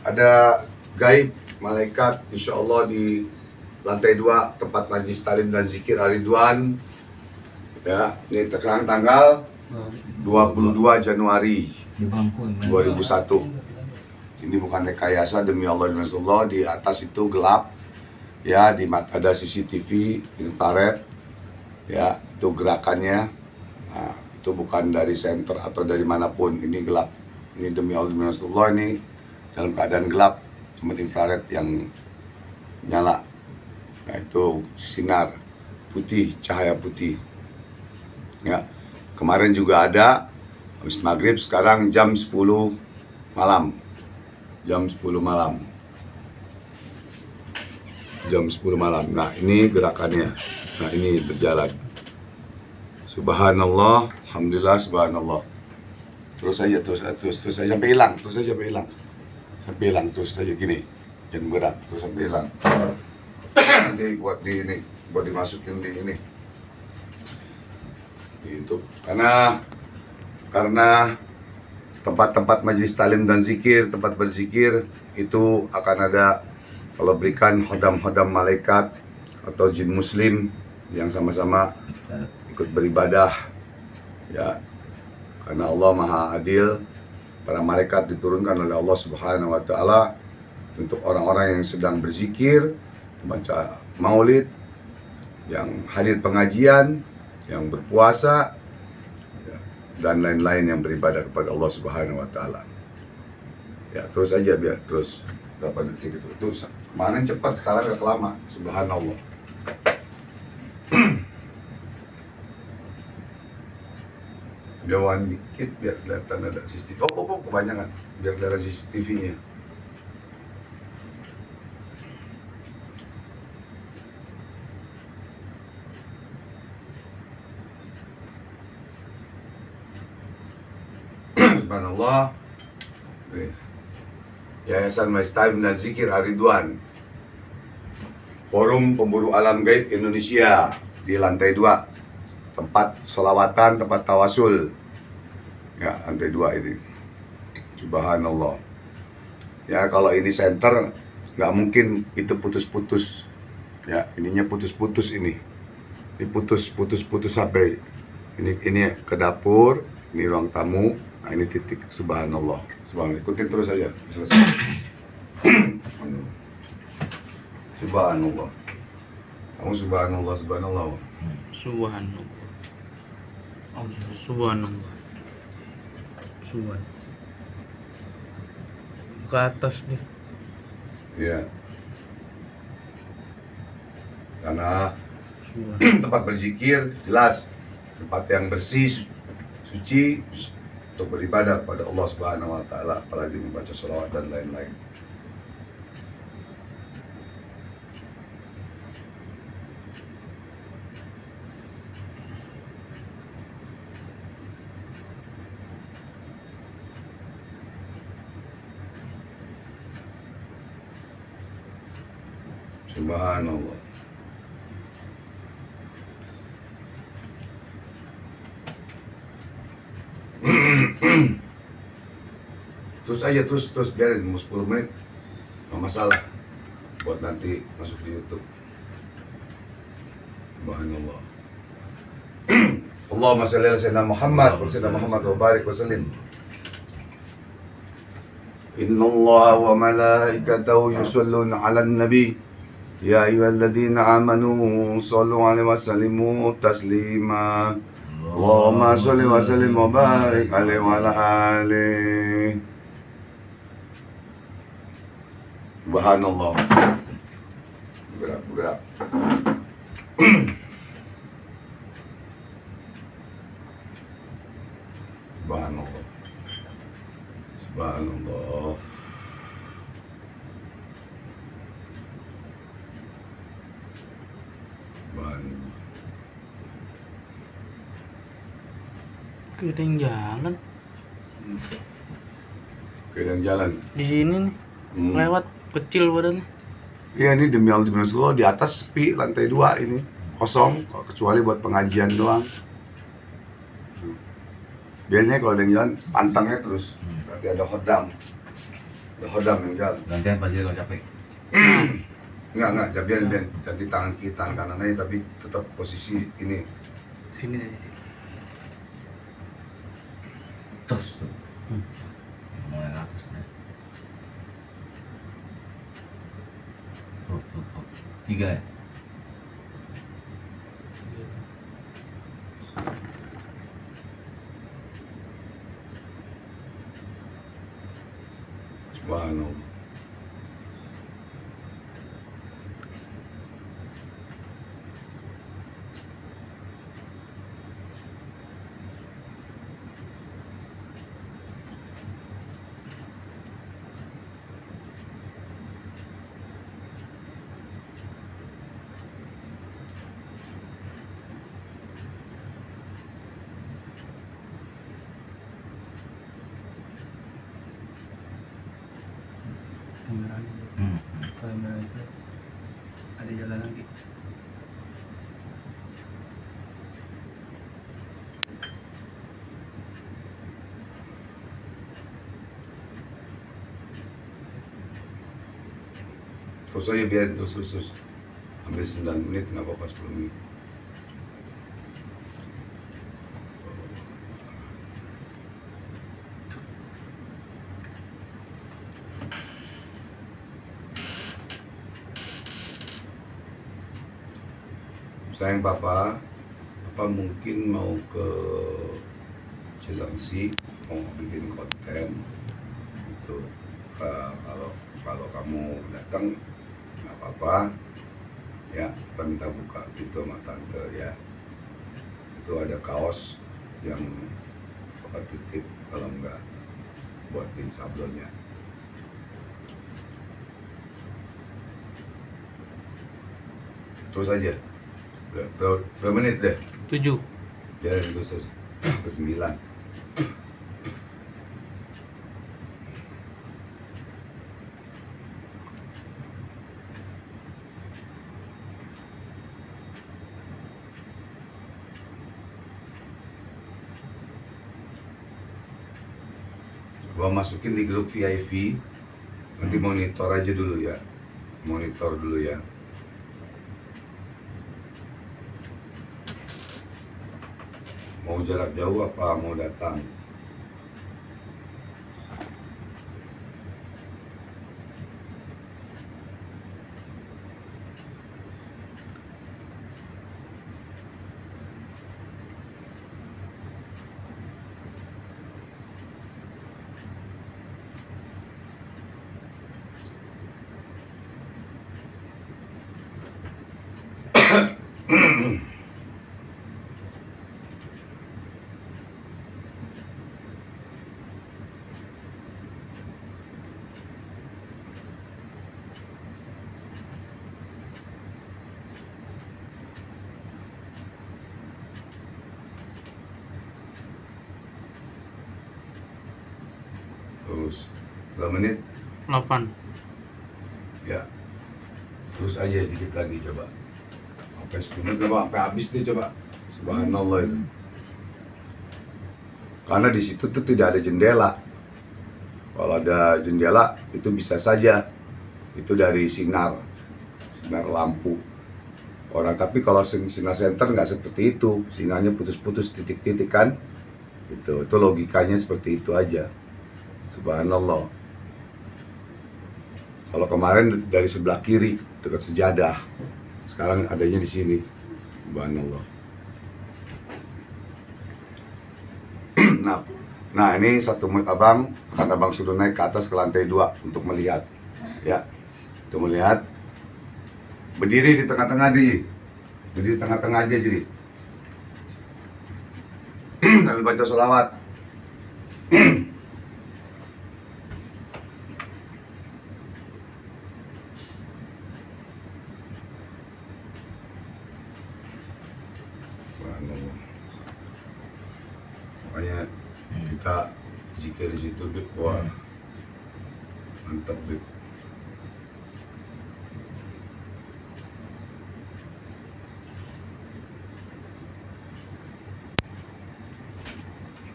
ada gaib malaikat insya Allah di lantai 2 tempat majlis talim dan zikir Ar-Ridwan. Ya, ini sekarang tanggal 22 Januari 2001. Ini bukan rekayasa, demi Allah dan Rasulullah. Di atas itu gelap, ya, ada CCTV infrared, ya, itu gerakannya. Nah, itu bukan dari center atau dari manapun, ini gelap. Ini demi Allah dan Rasulullah, ini dalam keadaan gelap, cuma infrared yang nyala. Nah, itu sinar putih, cahaya putih. Ya, kemarin juga ada habis maghrib, sekarang jam 10 malam. Jam 10 malam. Jam 10 malam. Nah, ini gerakannya. Nah, ini berjalan. Subhanallah, alhamdulillah, subhanallah. Terus saja sampai hilang, sampai hilang, terus saja gini. Jangan berat, terus sampai hilang. Nanti buat dimasukin di ini. Gitu. Karena tempat-tempat majelis talim dan zikir, tempat berzikir itu akan ada, kalau berikan hodam-hodam malaikat atau jin muslim yang sama-sama ikut beribadah, ya, karena Allah Maha Adil. Para malaikat diturunkan oleh Allah Subhanahu wa Ta'ala untuk orang-orang yang sedang berzikir, membaca maulid, yang hadir pengajian, yang berpuasa, dan lain-lain yang beribadah kepada Allah Subhanahu wa Ta'ala. Ya, terus aja biar terus berapa detik itu. Terus kemarin cepat, sekarang udah lama. Subhanallah. Jauhan dikit biar kelihatan ada CCTV. Oh, kebanyakan. Biar kelihatan CCTV-nya. Subhanallah. Yayasan Majelis Talim dan Zikir Ar-Ridwan, Forum Pemburu Alam Gaib Indonesia, di lantai 2, tempat selawatan, tempat tawasul. Ya, lantai 2 ini. Subhanallah. Ya, kalau ini center, nggak mungkin itu putus-putus. Ya, ininya putus-putus ini. Ini putus sampai ini ke dapur, ini ruang tamu. Nah, ini titik. Subhanallah. Subhanallah. Ikutin terus aja. Selesai. Subhanallah. Kamu subhanallah, subhanallah. Subhanallah. Subhanallah. Subhan. Ke atas nih. Ya. Karena tempat berzikir jelas tempat yang bersih, suci untuk beribadah kepada Allah Subhanahu wa Ta'ala, apalagi membaca sholawat dan lain-lain. Subhanallah. Terus aja, terus biarin 10 menit, nggak masalah, buat nanti masuk di YouTube. Subhanallah. Allahumma shalli ala sayyidina Muhammad wa sayyidina Muhammad wa barik wa sallim. Inna Allah wa malaikatahu yusalluna ala nabi. Ya ayyuhalladzina amanu sallu alaihi wa sallimu taslima. Allahumma sholli wa sallim wa barik alaihi wa ala alihi. Subhanallah. Bergerak. Subhanallah. Subhanallah. Subhanallah. Kita yang jalan. Keadaan jalan. Di sini nih. Lewat kecil badannya. Iya, ini demi Allah di atas sepi, lantai 2 ini kosong, kecuali buat pengajian doang. Biasanya kalau ada yang jalan, pantangnya terus, berarti ada hodam. Hodam yang jalan. Gantian Pak Jil kalau capek. Enggak, biar jadi tangan kiri, tangan kanan aja, tapi tetap posisi ini. Sini aja. Terus tuh. Mulai ngapas nih. Tuh. 3 ya? Subhanallah. Kamera itu ada jalan lagi. Terus aja biarin terus. Ambil 9 menit, nggak apa-apa 10 menit. Sayang papa mungkin mau ke Cilengsi, mau bikin konten itu. Kalau kamu datang nggak apa-apa ya, kita minta buka pintu sama tante ya. Itu ada kaos yang papa titip, kalau enggak buatin sablonnya. Terus aja. Berapa menit deh? 7. Biarin terus ke 9. Gua masukin di grup VIP. Nanti monitor aja dulu ya. Monitor dulu ya. Mau jarak jauh apa mau datang? Terus berapa menit? 8. Ya. Terus aja dikit lagi coba. Sampai 10 menit coba, sampai habis deh coba. Subhanallah itu. Karena di situ tuh tidak ada jendela. Kalau ada jendela itu bisa saja itu dari sinar lampu orang. Tapi kalau sinar senter nggak seperti itu, sinarnya putus-putus titik-titik kan. Itu logikanya seperti itu aja. Subhanallah. Kalau kemarin dari sebelah kiri dekat sejadah, sekarang adanya di sini. Subhanallah. Nah ini 1 menit abang, akan abang suruh naik ke atas ke lantai 2 untuk melihat, ya, untuk melihat. Berdiri di tengah-tengah berdiri di tengah-tengah aja jadi. Sambil baca sholawat. Makanya kita zikir di situ, Bib. Wah, mantap, Bib.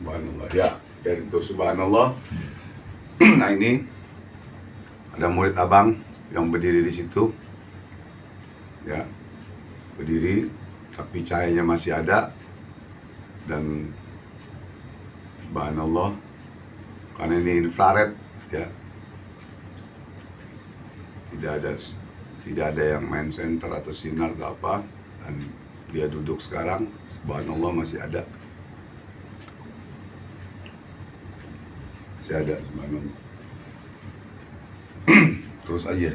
Subhanallah ya, dari itu subhanallah. Nah ini Ada murid abang yang berdiri di situ, ya, berdiri, tapi cahayanya masih ada. Dan subhanallah, karena ini infrared, ya, tidak ada yang main center atau sinar atau apa, dan dia duduk sekarang, subhanallah masih ada, subhanallah. Terus aja.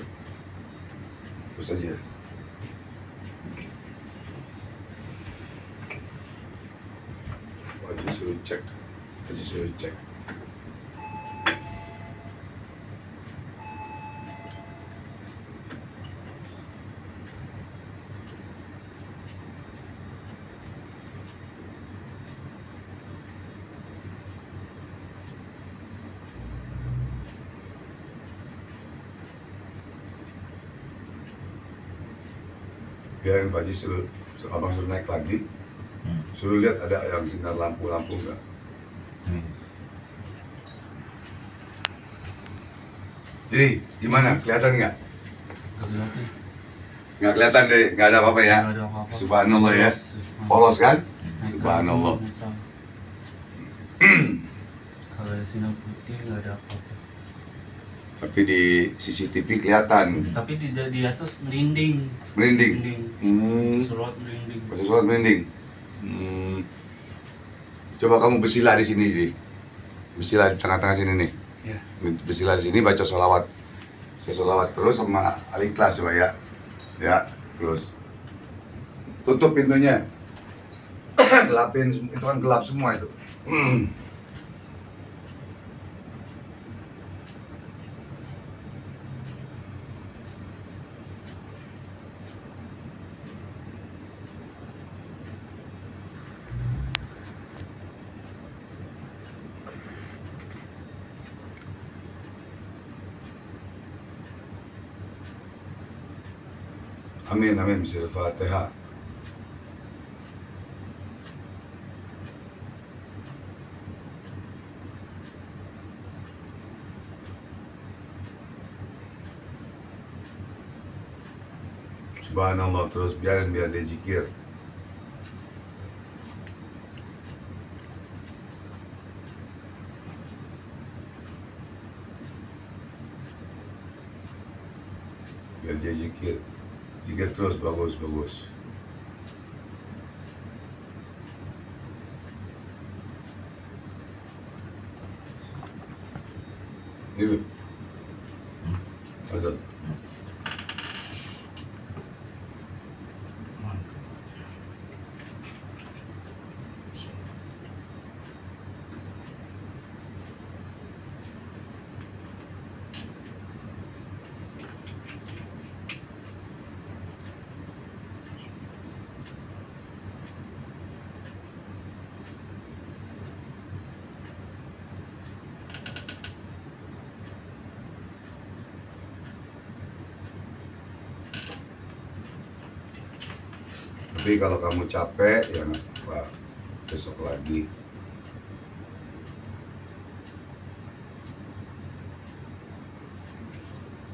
Haji suruh cek. Biarin Pak Haji abang suruh naik lagi, suruh lihat ada yang sinar lampu-lampu enggak. Jadi gimana, kelihatan nggak? Nggak kelihatan deh, nggak ada apa-apa ya. Nggak ada apa-apa. Subhanallah ya, polos kan? Subhanallah. Kalau ada sinar putih nggak ada apa-apa. Tapi di CCTV kelihatan. Tapi di atas merinding. Merinding. Sholat merinding. Pas sholat merinding. Coba kamu bersila di sini sih. Bersila di tengah-tengah sini nih. Ya. Bersila di sini, baca sholawat. Saya sholawat terus sama Al-Ikhlas coba ya. Ya, terus tutup pintunya. Gelapin, itu kan gelap semua itu. Amin, amin. Bismillahirrahmanirrahim. Subhanallah, terus biarin biar dia zikir. Biar dia zikir. Zikir terus, bagus. Ini ada. Tapi kalau kamu capek, ya nggak apa, besok lagi.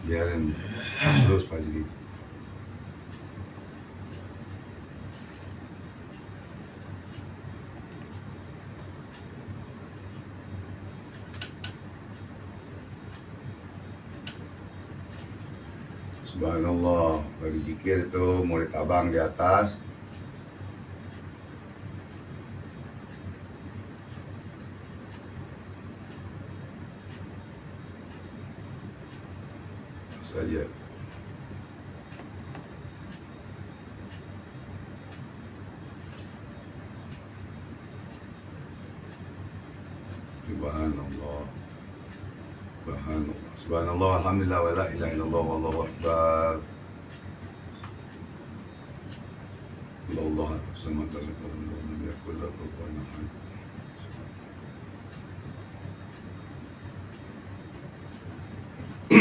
Biarin terus Pak Haji. Subhanallah, bagi zikir itu murid abang di atas. Saja. Subhanallah. Subhanallah, alhamdulillah, wa la ilaha illallah, wallahu akbar. Allah samad lam yakul lahu kufuwan ahad.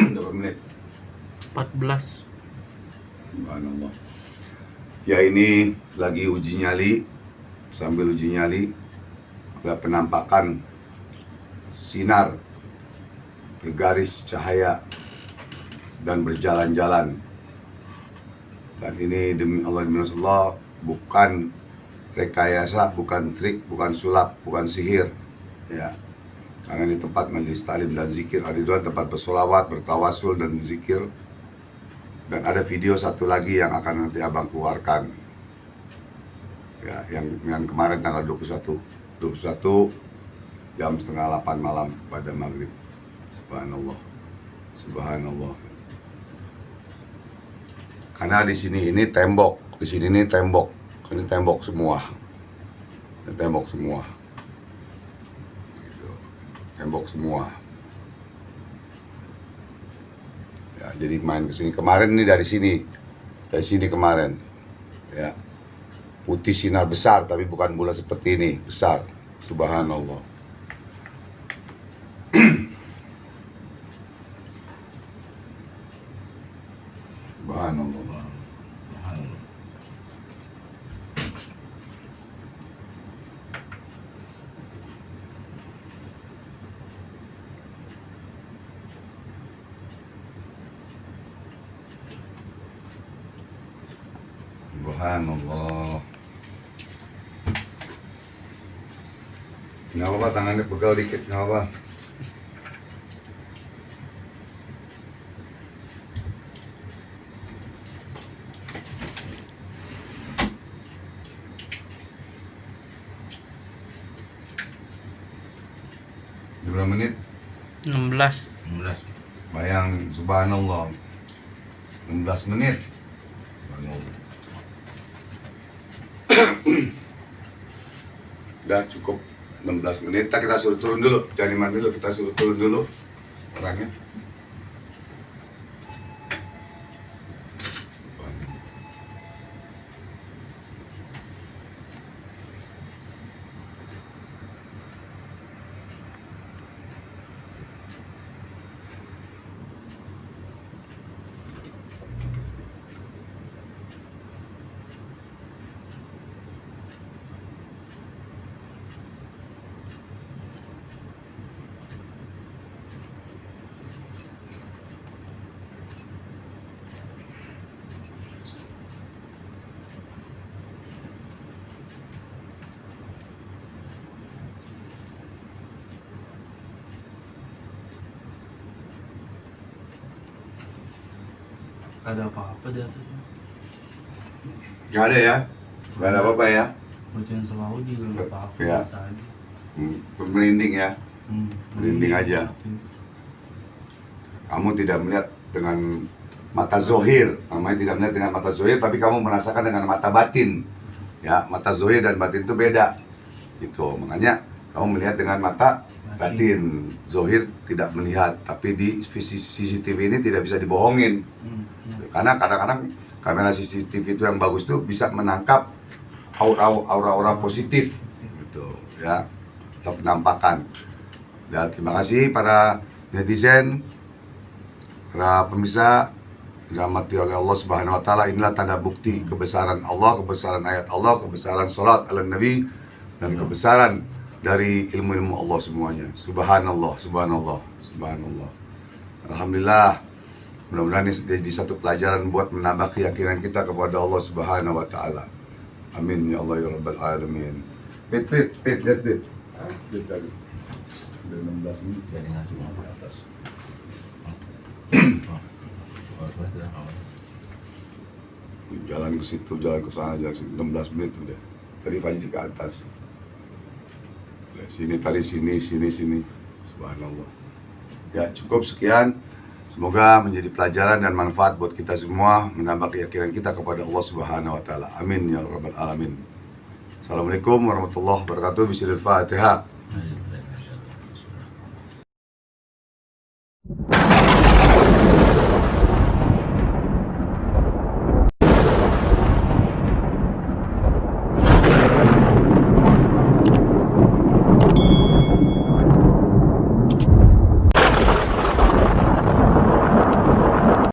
Berapa menit? 14. Subhanallah. Ya, ini lagi uji nyali. Sambil uji nyali, ada penampakan sinar garis cahaya dan berjalan-jalan. Dan ini demi Allah, demi Rasulullah, bukan rekayasa, bukan trik, bukan sulap, bukan sihir, ya. Karena ini tempat majelis taklim dan zikir Ar-Ridwan, tempat bersolawat, bertawasul dan zikir. Dan ada video satu lagi yang akan nanti abang keluarkan, ya, yang kemarin tanggal 21 jam setengah 8 malam pada maghrib. Subhanallah, subhanallah. Karena di sini ini tembok, di sini ini tembok, ini tembok semua, ini tembok semua, gitu. Tembok semua. Ya, jadi main ke sini kemarin ini dari sini kemarin, ya, putih sinar besar tapi bukan bulat seperti ini, besar. Subhanallah. Subhanallah. Subhanallah. Nggak apa-apa, tangannya pegal dikit, nggak apa. Berapa menit? 16. 16. Bayang, subhanallah, 16 menit. Subhanallah. Udah cukup 16 menit. Kita suruh turun dulu, jangan mandi dulu, kita suruh turun dulu orangnya. Ada apa-apa di atasnya. Nggak ada ya? Nggak ada apa-apa ya? Bacaan selalu juga nggak apa-apa, Ya. biasa aja. Merinding ya? Merinding Merinding aja. Kamu tidak melihat dengan mata zohir, namanya tidak melihat dengan mata zohir, tapi kamu merasakan dengan mata batin. Ya, mata zohir dan batin itu beda. Gitu, makanya kamu melihat dengan mata batin. Zohir tidak melihat, tapi di CCTV ini tidak bisa dibohongin. Karena kadang-kadang kamera CCTV itu yang bagus tuh bisa menangkap aura-aura positif, gitu ya, atau penampakan. Dan terima kasih para netizen, para pemirsa, dirahmati oleh Allah Subhanahu Wa Taala. Inilah tanda bukti kebesaran Allah, kebesaran ayat Allah, kebesaran salat ala Nabi, dan kebesaran dari ilmu-ilmu Allah semuanya. Subhanallah, subhanallah, subhanallah. Alhamdulillah. Mudah-mudahan ini jadi satu pelajaran buat menambah keyakinan kita kepada Allah Subhanahu Wa Taala. Amin ya Allah ya Rabbal Alamin. Pit, lihat pit. Pit tadi. Udah 16 menit. Jadi ngasih Di atas. Jalan ke situ, jalan ke sana, jalan ke situ. 16 menit udah. Tadi Fajri ke atas. Sini tadi, sini. Subhanallah. Ya, cukup sekian. Semoga menjadi pelajaran dan manfaat buat kita semua, menambah keyakinan kita kepada Allah Subhanahu Wa Taala. Amin ya Rabbal Alamin. Assalamualaikum warahmatullahi wabarakatuh. Bismillahirrahmanirrahim.